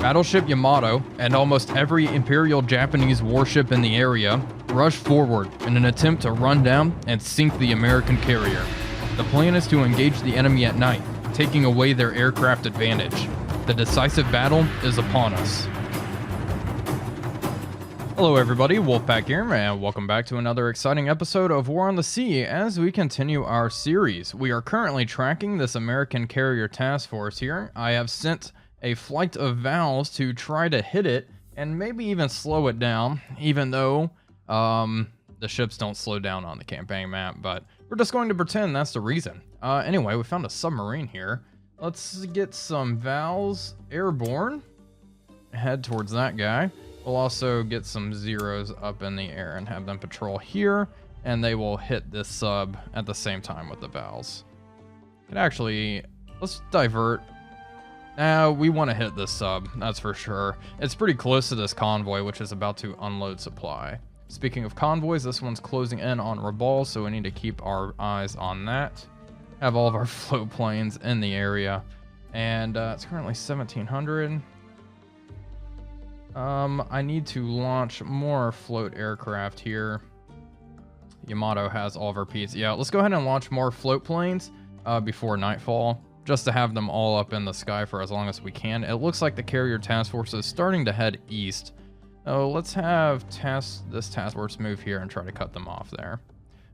Battleship Yamato and almost every Imperial Japanese warship in the area rushed forward in an attempt to run down and sink the American carrier. The plan is to engage the enemy at night, taking away their aircraft advantage. The decisive battle is upon us. Hello everybody, Wolfpack here, and welcome back to another exciting episode of War on the Sea as we continue our series. We are currently tracking this American carrier task force here. I have sent a flight of Vals to try to hit it and maybe even slow it down, even though the ships don't slow down on the campaign map, but we're just going to pretend that's the reason. Anyway, we found a submarine here. Let's get some Vals airborne, head towards that guy. We'll also get some Zeros up in the air and have them patrol here, and they will hit this sub at the same time with the Vals. Could actually, let's divert. We want to hit this sub, that's for sure. It's pretty close to this convoy, which is about to unload supply. Speaking of convoys, this one's closing in on Rabal, so we need to keep our eyes on that. Have all of our float planes in the area, and it's currently 1700. I need to launch more float aircraft here. Yamato has all of our Ps. Yeah, let's go ahead and launch more float planes before nightfall, just to have them all up in the sky for as long as we can. It looks like the carrier task force is starting to head east. Oh, let's have this task force move here and try to cut them off there.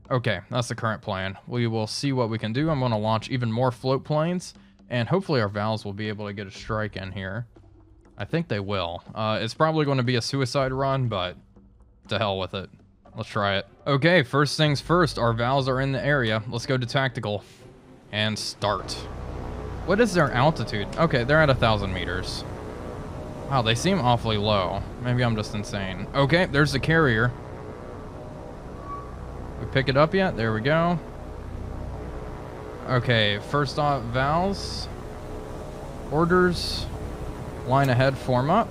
Okay, that's the current plan. We will see what we can do. I'm going to launch even more float planes, and hopefully our Vals will be able to get a strike in here. I think they will. It's probably going to be a suicide run, but to hell with it. Let's try it. Okay, first things first. Our Vals are in the area. Let's go to tactical and start. What is their altitude? Okay, they're at 1,000 meters. Wow, they seem awfully low. Maybe I'm just insane. Okay, there's the carrier. We pick it up yet? There we go. Okay, first off, Vals. Orders. Line ahead, form up.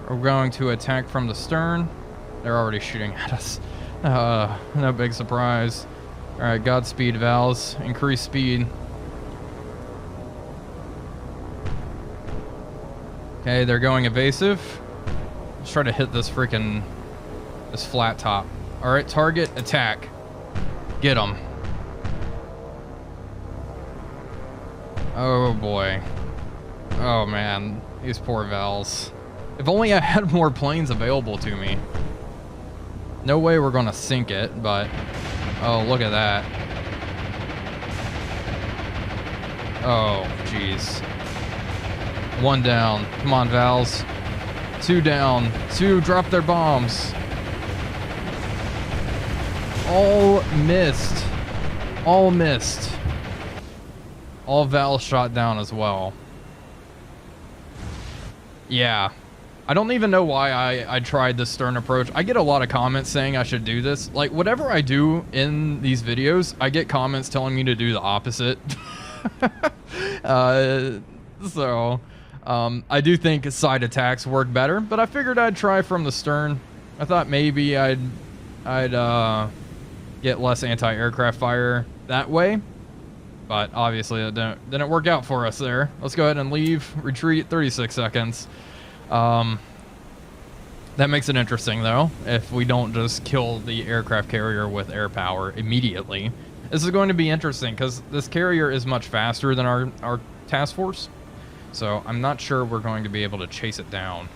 We're going to attack from the stern. They're already shooting at us. No big surprise. Alright, Godspeed, Vals. Increase speed. Okay, they're going evasive. Let's try to hit this this flat top. Alright, target, attack. Get them. Oh boy. Oh man, these poor Vals. If only I had more planes available to me. No way we're gonna sink it, but oh, look at that. Oh, jeez. One down. Come on, Vals. Two down. Two drop their bombs. All missed. All missed. All Vals shot down as well. Yeah. I don't even know why I tried the stern approach. I get a lot of comments saying I should do this. Like, whatever I do in these videos, I get comments telling me to do the opposite. I do think side attacks work better, but I figured I'd try from the stern. I thought maybe I'd get less anti-aircraft fire that way. But obviously it didn't work out for us there. Let's go ahead and leave. Retreat, 36 seconds. That makes it interesting, though, if we don't just kill the aircraft carrier with air power immediately. This is going to be interesting, because this carrier is much faster than our task force. So I'm not sure we're going to be able to chase it down.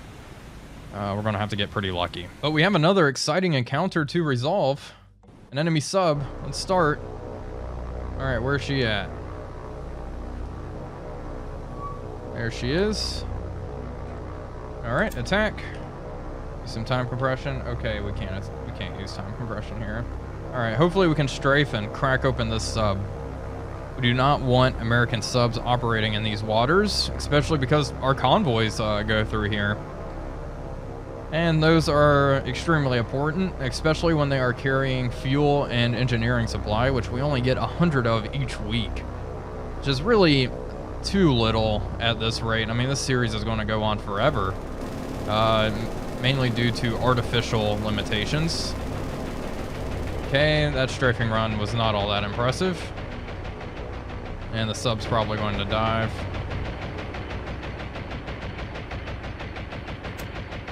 We're going to have to get pretty lucky. But we have another exciting encounter to resolve. An enemy sub. Let's start. Alright, where's she at? There she is. Alright, attack. Some time compression. Okay, we can't use time compression here. Alright, hopefully we can strafe and crack open this sub. We do not want American subs operating in these waters, especially because our convoys go through here. And those are extremely important, especially when they are carrying fuel and engineering supply, which we only get 100 of each week, which is really too little at this rate. I mean, this series is going to go on forever, mainly due to artificial limitations. Okay, that strafing run was not all that impressive. And the sub's probably going to dive.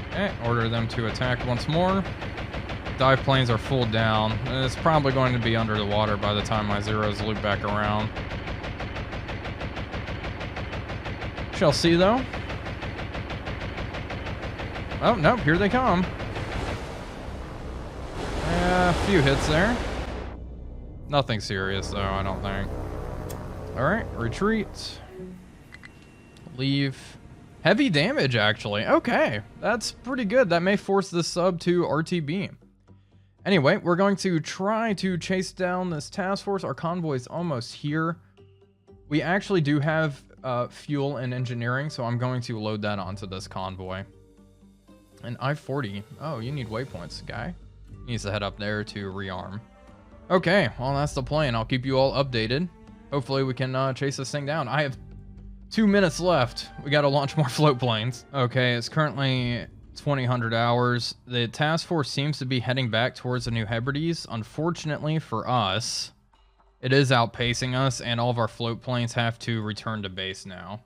Okay, order them to attack once more. Dive planes are full down. It's probably going to be under the water by the time my zeros loop back around. Shall see, though. Oh, nope, here they come. A few hits there. Nothing serious, though, I don't think. Alright, retreat. Leave. Heavy damage, actually. Okay, that's pretty good. That may force the sub to RTB. Anyway, we're going to try to chase down this task force. Our convoy's almost here. We actually do have fuel and engineering, so I'm going to load that onto this convoy. And I-40. Oh, you need waypoints, guy. Needs to head up there to rearm. Okay, well, that's the plan. I'll keep you all updated. Hopefully we can chase this thing down. I have 2 minutes left. We got to launch more float planes. Okay, it's currently 2000 hours. The task force seems to be heading back towards the New Hebrides. Unfortunately for us, it is outpacing us, and all of our float planes have to return to base now.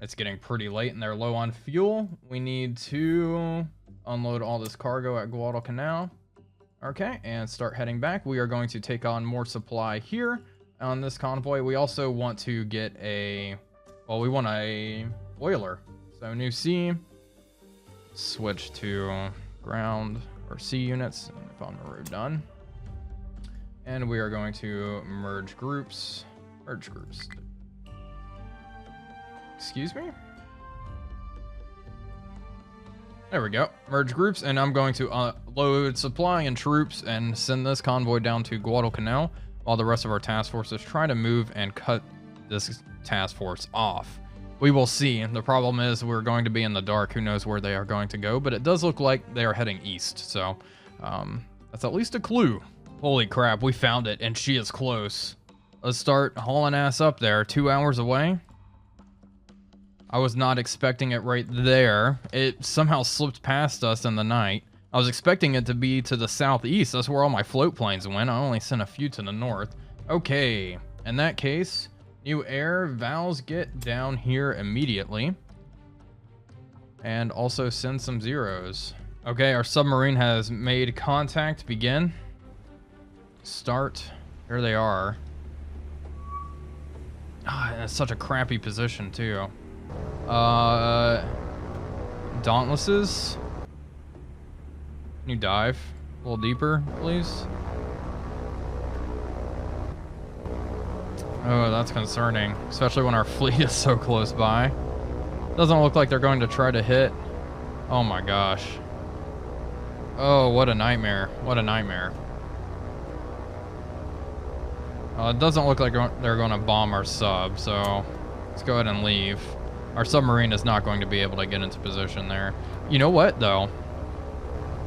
It's getting pretty late, and they're low on fuel. We need to unload all this cargo at Guadalcanal. Okay, and start heading back. We are going to take on more supply here on this convoy. We also want to get a... Well, we want a oiler. So new sea. Switch to ground or sea units. If I'm done. And we are going to merge groups. Merge groups. Excuse me? There we go. Merge groups, and I'm going to load supply and troops and send this convoy down to Guadalcanal while the rest of our task forces try to move and cut this task force off. We will see. The problem is we're going to be in the dark. Who knows where they are going to go, but it does look like they are heading east, so that's at least a clue. Holy crap, we found it, and she is close. Let's start hauling ass up there. 2 hours away. I was not expecting it right there. It somehow slipped past us in the night. I was expecting it to be to the southeast. That's where all my float planes went. I only sent a few to the north. Okay, in that case, new air. Vals, get down here immediately. And also send some zeros. Okay, our submarine has made contact. Begin. Start. Here they are. Ah, that's such a crappy position, too. Dauntlesses. Can you dive a little deeper, please? Oh, that's concerning, especially when our fleet is so close by. Doesn't look like they're going to try to hit. Oh my gosh. Oh, what a nightmare. What a nightmare. It doesn't look like they're going to bomb our sub, so let's go ahead and leave. Our submarine is not going to be able to get into position there. You know what, though?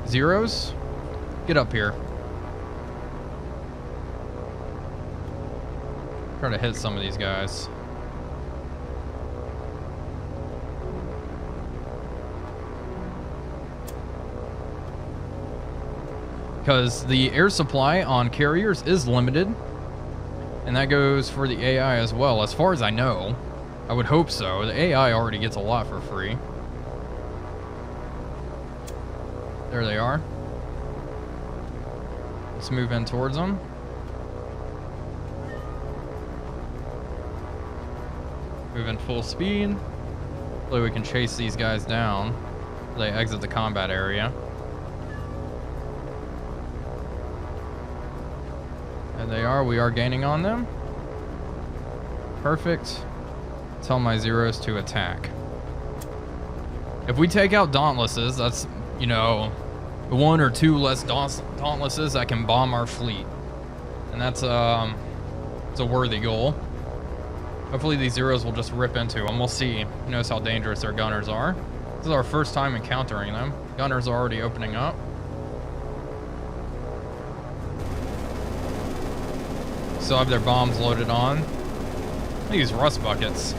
Zeros? Get up here. Try to hit some of these guys. Because the air supply on carriers is limited. And that goes for the AI as well, as far as I know. I would hope so. The AI already gets a lot for free. There they are. Let's move in towards them. Move in full speed. Hopefully we can chase these guys down. They exit the combat area. There they are. We are gaining on them. Perfect. Tell my zeros to attack. If we take out Dauntlesses, that's, you know, 1 or 2 less Dauntlesses that can bomb our fleet. And that's it's a worthy goal. Hopefully these zeros will just rip into them. We'll see. Who knows how dangerous their gunners are. This is our first time encountering them. Gunners are already opening up. Still have their bombs loaded on. I use rust buckets.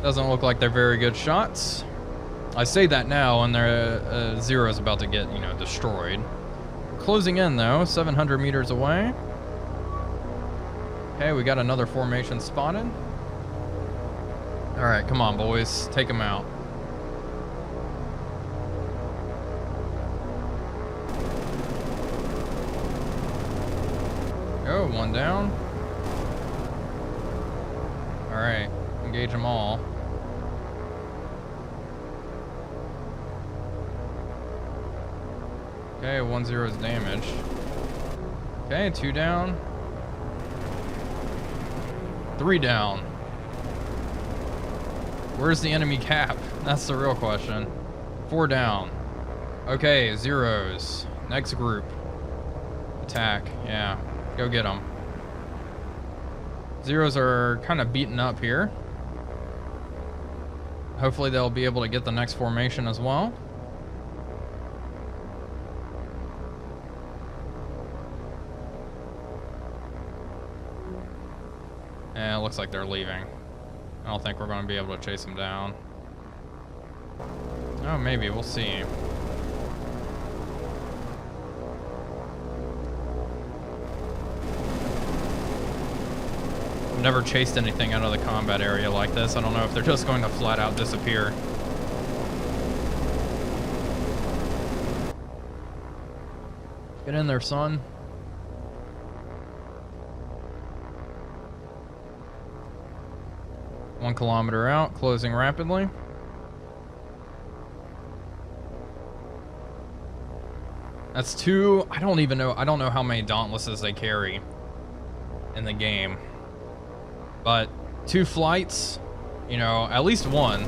Doesn't look like they're very good shots. I say that now, and their zero is about to get, you know, destroyed. closing in though, 700 meters away. Okay, we got another formation spotted. All right, come on, boys, take them out. Oh, one down. All right, engage them all. Okay, 1-0 is damaged. Okay, 2 down. 3 down. Where's the enemy cap? That's the real question. 4 down. Okay, zeros. Next group. Attack. Yeah, go get them. Zeros are kind of beaten up here. Hopefully they'll be able to get the next formation as well. Yeah, it looks like they're leaving. I don't think we're going to be able to chase them down. Oh, maybe. We'll see. I've never chased anything out of the combat area like this. I don't know if they're just going to flat out disappear. Get in there, son. One kilometer out, closing rapidly. That's 2. I don't even know. I don't know how many dauntlesses they carry in the game. But 2 flights, you know, at least 1.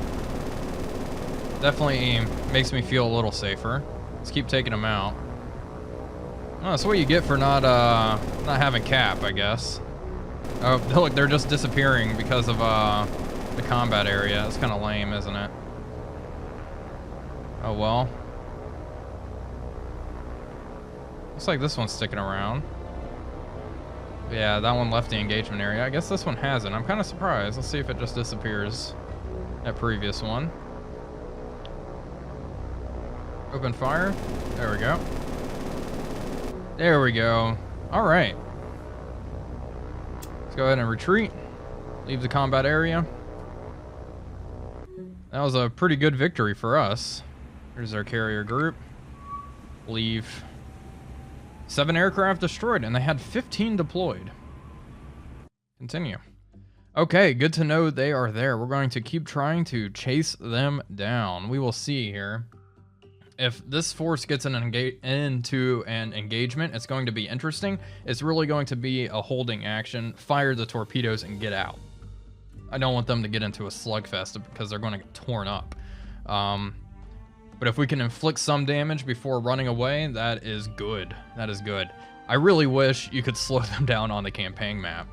Definitely makes me feel a little safer. Let's keep taking them out. Oh, that's what you get for not having cap, I guess. Oh, look, they're just disappearing because of the combat area. It's kind of lame, isn't it? Oh well. Looks like this one's sticking around. Yeah, that one left the engagement area. I guess this one hasn't. I'm kind of surprised. Let's see if it just disappears. That previous one. Open fire. There we go. There we go. All right. Let's go ahead and retreat. Leave the combat area. That was a pretty good victory for us. Here's our carrier group. Leave. 7 aircraft destroyed, and they had 15 deployed. Continue. Okay, good to know they are there. We're going to keep trying to chase them down. We will see here. If this force gets into an engagement, it's going to be interesting. It's really going to be a holding action. Fire the torpedoes and get out. I don't want them to get into a slugfest because they're going to get torn up. But if we can inflict some damage before running away, that is good. That is good. I really wish you could slow them down on the campaign map.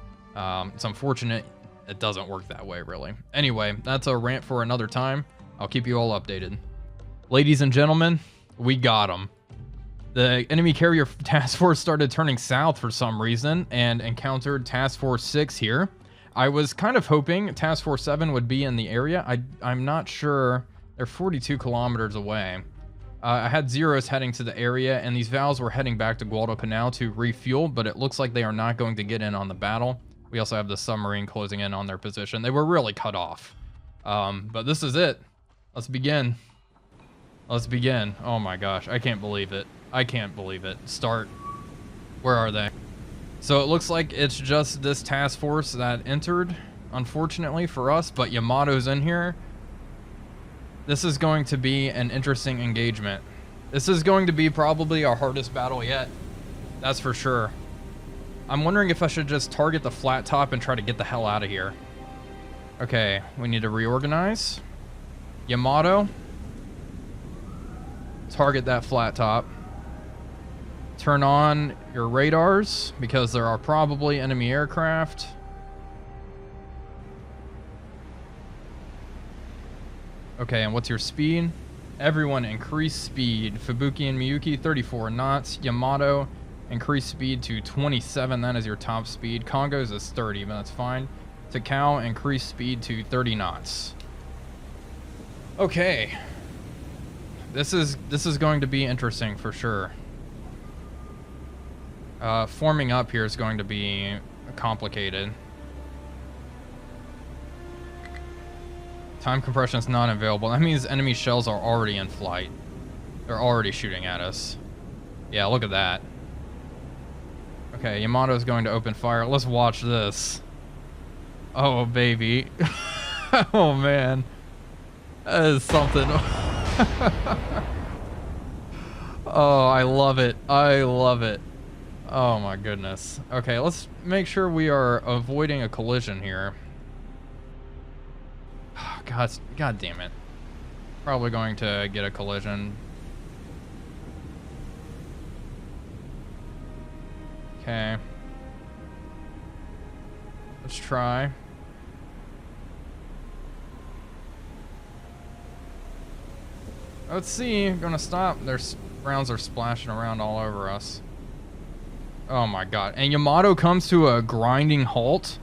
It's unfortunate it doesn't work that way, really. Anyway, that's a rant for another time. I'll keep you all updated. Ladies and gentlemen, we got them. The enemy carrier task force started turning south for some reason and encountered task force 6 here. I was kind of hoping task force 7 would be in the area. I'm not sure. They're 42 kilometers away. I had zeros heading to the area, and these Vals were heading back to Guadalcanal to refuel, but it looks like they are not going to get in on the battle. We also have the submarine closing in on their position. They were really cut off. But this is it. Let's begin. Let's begin. Oh my gosh, I can't believe it. I can't believe it. Start. Where are they? So it looks like it's just this task force that entered, unfortunately for us, but Yamato's in here. This is going to be an interesting engagement. This is going to be probably our hardest battle yet. That's for sure. I'm wondering if I should just target the flat top and try to get the hell out of here. Okay, we need to reorganize. Yamato. Target that flat top. Turn on your radars because there are probably enemy aircraft. Okay, and what's your speed? Everyone increase speed. Fubuki and Miyuki, 34 knots. Yamato, increase speed to 27. That is your top speed. Congo's is 30, but that's fine. Takao, increase speed to 30 knots. Okay. This is going to be interesting for sure. Forming up here is going to be complicated. Time compression is not available. That means enemy shells are already in flight. They're already shooting at us. Yeah, look at that. Okay, Yamato's going to open fire. Let's watch this. Oh, baby. Oh, man. That is something. Oh, I love it. I love it. Oh, my goodness. Okay, let's make sure we are avoiding a collision here. God damn it. Probably going to get a collision. Okay. Let's try. Let's see. I'm gonna stop. There's rounds are splashing around all over us. Oh my god. And Yamato comes to a grinding halt.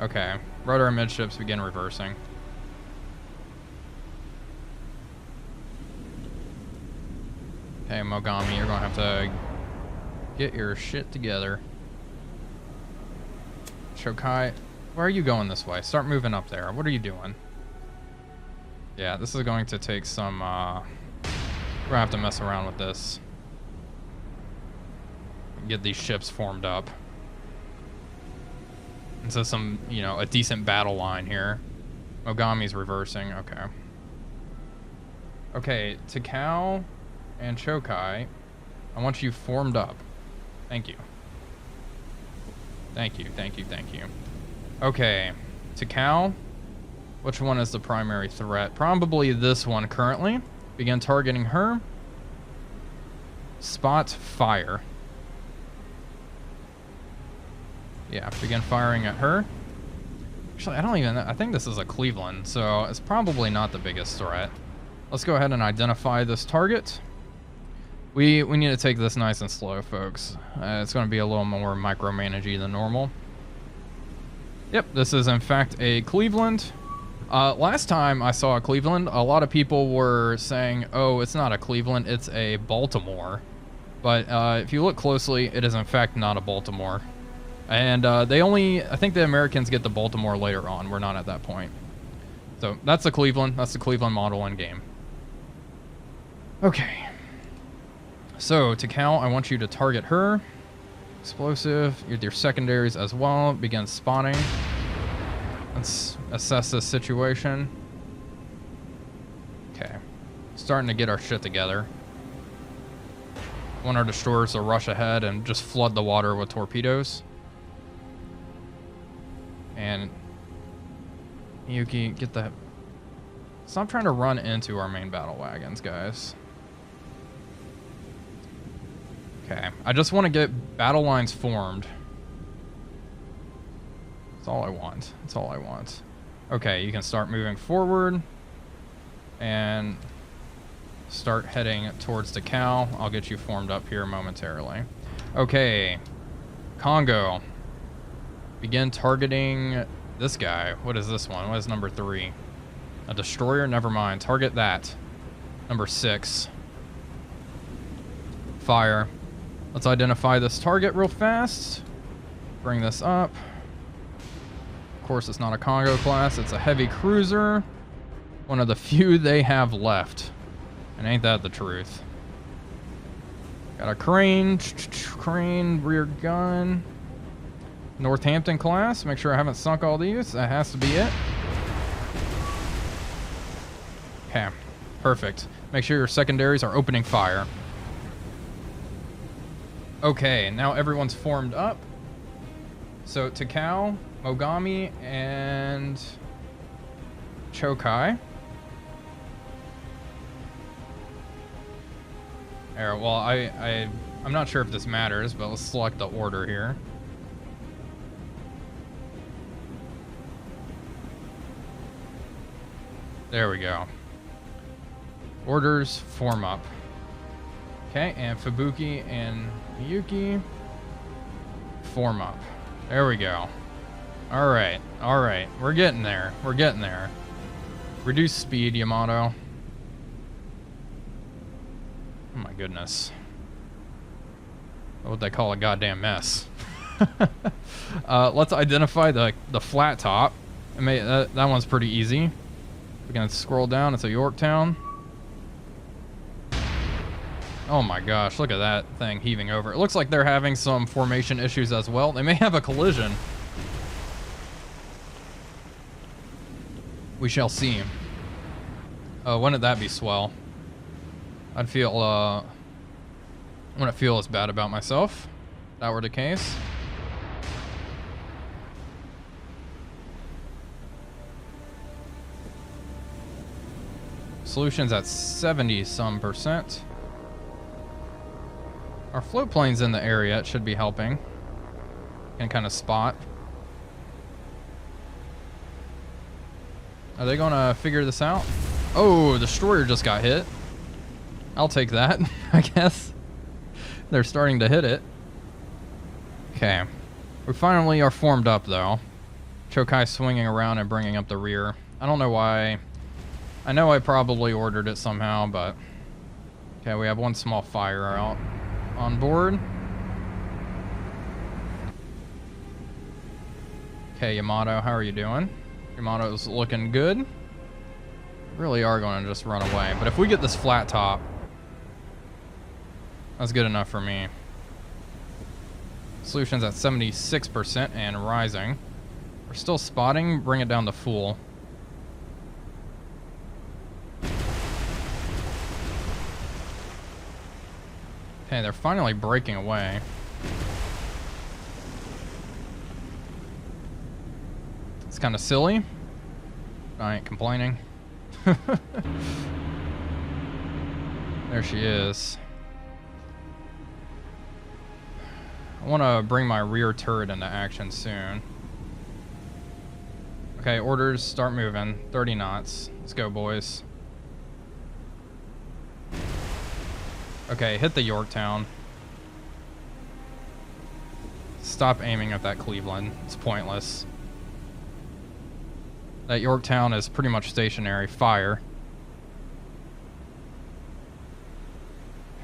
Okay. Rudder and midships begin reversing. Okay, Mogami, you're gonna have to get your shit together. Shokai, where are you going this way? Start moving up there. What are you doing? Yeah, this is going to take some, we're gonna have to mess around with this. Get these ships formed up. And so some, you know, a decent battle line here. Mogami's reversing, okay. Okay, Takao and Shokai, I want you formed up. Thank you. Thank you, thank you, thank you. Okay, Takao, which one is the primary threat? Probably this one currently. Begin targeting her. Spot fire. Yeah, begin firing at her. Actually, I don't even know. I think this is a Cleveland, so it's probably not the biggest threat. Let's go ahead and identify this target. We need to take this nice and slow, folks. It's going to be a little more micromanagey than normal. Yep, this is in fact a Cleveland. Last time I saw a Cleveland, a lot of people were saying, oh, it's not a Cleveland, it's a Baltimore. But if you look closely, it is in fact not a Baltimore. And they only, I think the Americans get the Baltimore later on. We're not at that point. So that's the Cleveland. That's the Cleveland model in game. Okay. So Takao, I want you to target her. Explosive with your secondaries as well. Begin spotting. Let's assess this situation. Okay. Starting to get our shit together. Want our destroyers to rush ahead and just flood the water with torpedoes. And Yuki, get the... Stop trying to run into our main battle wagons, guys. Okay, I just want to get battle lines formed. That's all I want. That's all I want. Okay, you can start moving forward. And start heading towards the cow. I'll get you formed up here momentarily. Okay, Congo. Begin targeting this guy. What is this one? What is number 3? A destroyer? Never mind. Target that. Number 6. Fire. Let's identify this target real fast. Bring this up. Of course, it's not a Congo class. It's a heavy cruiser. One of the few they have left. And ain't that the truth? Got a crane. Crane, rear gun. Northampton class. Make sure I haven't sunk all these. That has to be it. Okay. Perfect. Make sure your secondaries are opening fire. Okay, now everyone's formed up. So Takao, Mogami, and Shokai. There, well, I'm not sure if this matters, but let's select the order here. There we go. Orders form up. Okay, and Fubuki and Miyuki form up. There we go. Alright, alright. We're getting there. We're getting there. Reduce speed, Yamato. Oh my goodness. what they call a goddamn mess. Let's identify the flat top. That one's pretty easy. We can scroll down. It's a Yorktown. Oh my gosh, look at that thing heaving over. It looks like they're having some formation issues as well. They may have a collision. We shall see. Wouldn't that be swell? I'd feel, wouldn't feel as bad about myself if that were the case. Solutions at 70-some%. Our float plane's in the area. It should be helping. Can kind of spot. Are they gonna figure this out? Oh, the destroyer just got hit. I'll take that, I guess. They're starting to hit it. Okay. We finally are formed up, though. Chokai swinging around and bringing up the rear. I don't know why. I know I probably ordered it somehow, but... Okay, we have one small fire out on board. Okay, Yamato, how are you doing? Yamato's looking good. Really are going to just run away. But if we get this flat top, that's good enough for me. Solutions at 76% and rising. We're still spotting. Bring it down to full. Okay, they're finally breaking away. It's kind of silly. I ain't complaining. There she is. I want to bring my rear turret into action soon. Okay, orders, start moving. 30 knots. Let's go, boys. Okay, hit the Yorktown. Stop aiming at that Cleveland. It's pointless. That Yorktown is pretty much stationary. Fire.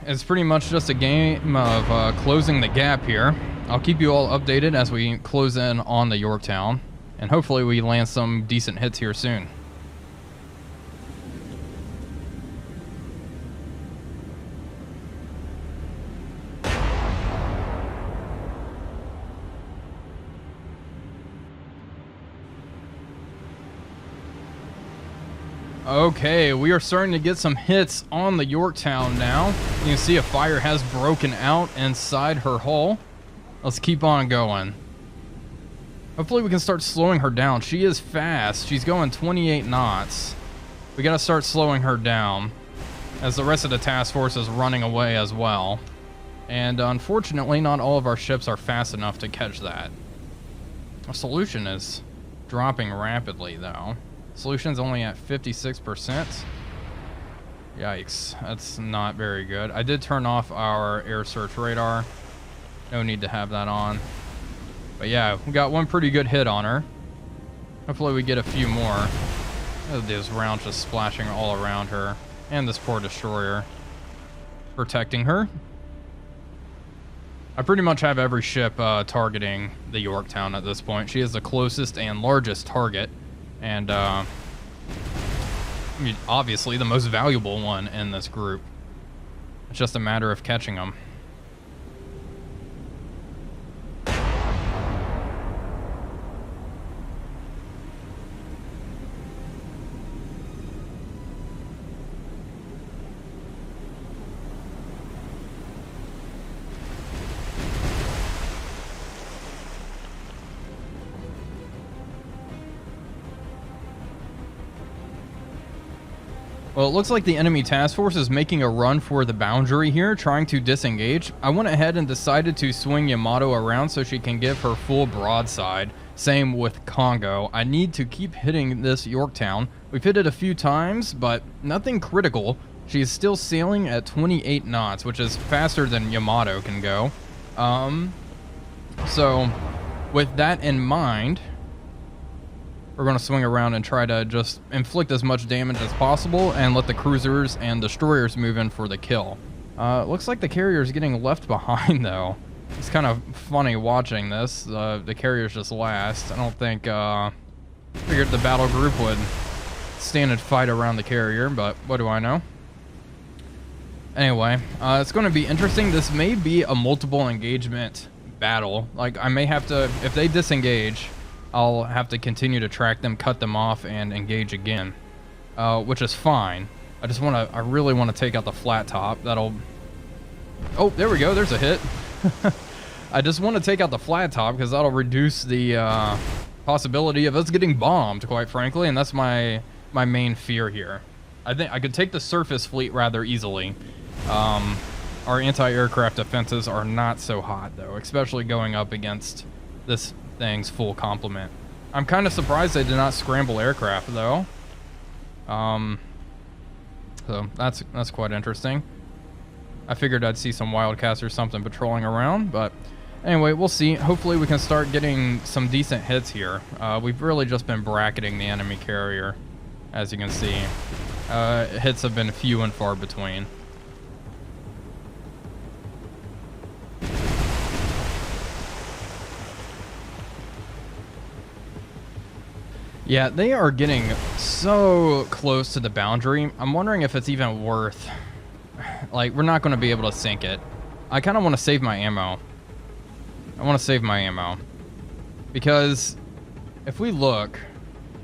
It's pretty much just a game of closing the gap here. I'll keep you all updated as we close in on the Yorktown. And hopefully we land some decent hits here soon. Okay, we are starting to get some hits on the Yorktown now. You can see a fire has broken out inside her hull. Let's keep on going. Hopefully we can start slowing her down. She is fast. She's going 28 knots. We gotta start slowing her down as the rest of the task force is running away as well. And unfortunately, not all of our ships are fast enough to catch that. Our solution is dropping rapidly, though. Solution's only at 56%. Yikes, that's not very good. I did turn off our air search radar. No need to have that on. But yeah, we got one pretty good hit on her. Hopefully we get a few more. Those rounds just splashing all around her. And this poor destroyer. Protecting her. I pretty much have every ship targeting the Yorktown at this point. She is the closest and largest target. And, I mean, obviously the most valuable one in this group. It's just a matter of catching them. Well, it looks like the enemy task force is making a run for the boundary here, trying to disengage. I went ahead and decided to swing Yamato around so she can give her full broadside. Same with Congo. I need to keep hitting this Yorktown. We've hit it a few times, but nothing critical. She's still sailing at 28 knots, which is faster than Yamato can go. So, with that in mind, we're going to swing around and try to just inflict as much damage as possible and let the cruisers and destroyers move in for the kill. Looks like the carrier is getting left behind, though. It's kind of funny watching this. The carrier's just last. I don't think, figured the battle group would stand and fight around the carrier, but what do I know? Anyway, it's going to be interesting. This may be a multiple engagement battle. Like, I may have to, if they disengage, I'll have to continue to track them, cut them off, and engage again, which is fine. I really want to take out the flat top. That'll, oh, there we go. There's a hit. I just want to take out the flat top because that'll reduce the possibility of us getting bombed, quite frankly, and that's my main fear here. I think I could take the surface fleet rather easily. Our anti-aircraft defenses are not so hot, though, especially going up against this thing's full complement. I'm kind of surprised they did not scramble aircraft, though. So that's quite interesting. I figured I'd see some Wildcats or something patrolling around, but anyway, we'll see. Hopefully we can start getting some decent hits here. We've really just been bracketing the enemy carrier, as you can see. Hits have been few and far between. Yeah, they are getting so close to the boundary. I'm wondering if it's even worth... Like, we're not going to be able to sink it. I kind of want to save my ammo. I want to save my ammo. Because if we look...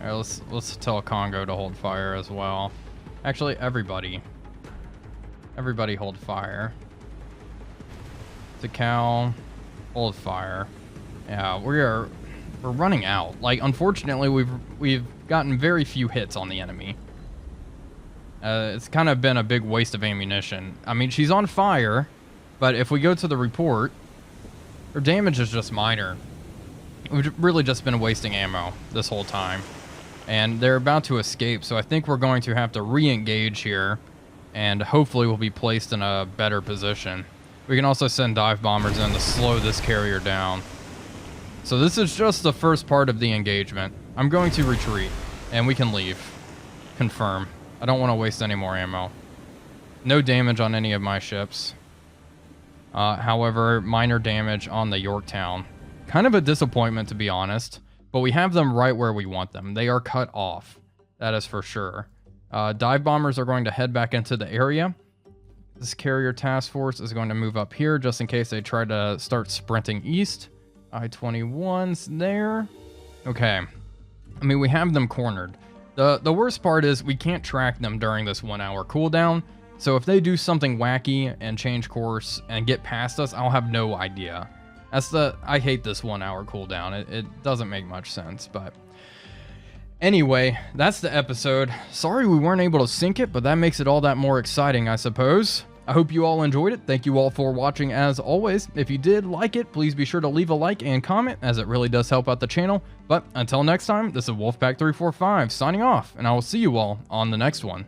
All right, let's tell Congo to hold fire as well. Actually, everybody. Everybody hold fire. Tikal, hold fire. Yeah, we're running out. Like, unfortunately, we've gotten very few hits on the enemy. It's kind of been a big waste of ammunition. I mean, she's on fire, but if we go to the report, her damage is just minor. We've really just been wasting ammo this whole time. And they're about to escape, so I think we're going to have to re-engage here, and hopefully we'll be placed in a better position. We can also send dive bombers in to slow this carrier down. So this is just the first part of the engagement. I'm going to retreat, and we can leave. Confirm. I don't want to waste any more ammo. No damage on any of my ships. However, minor damage on the Yorktown. Kind of a disappointment, to be honest, but we have them right where we want them. They are cut off. That is for sure. Dive bombers are going to head back into the area. This carrier task force is going to move up here just in case they try to start sprinting east. I-21's there. Okay. I mean, we have them cornered. The worst part is we can't track them during this 1 hour cooldown. So if they do something wacky and change course and get past us, I'll have no idea. I hate this 1 hour cooldown. It doesn't make much sense, but anyway, that's the episode. Sorry we weren't able to sink it, but that makes it all that more exciting, I suppose. I hope you all enjoyed it. Thank you all for watching as always. If you did like it, please be sure to leave a like and comment, as it really does help out the channel. But until next time, this is Wolfpack345 signing off, and I will see you all on the next one.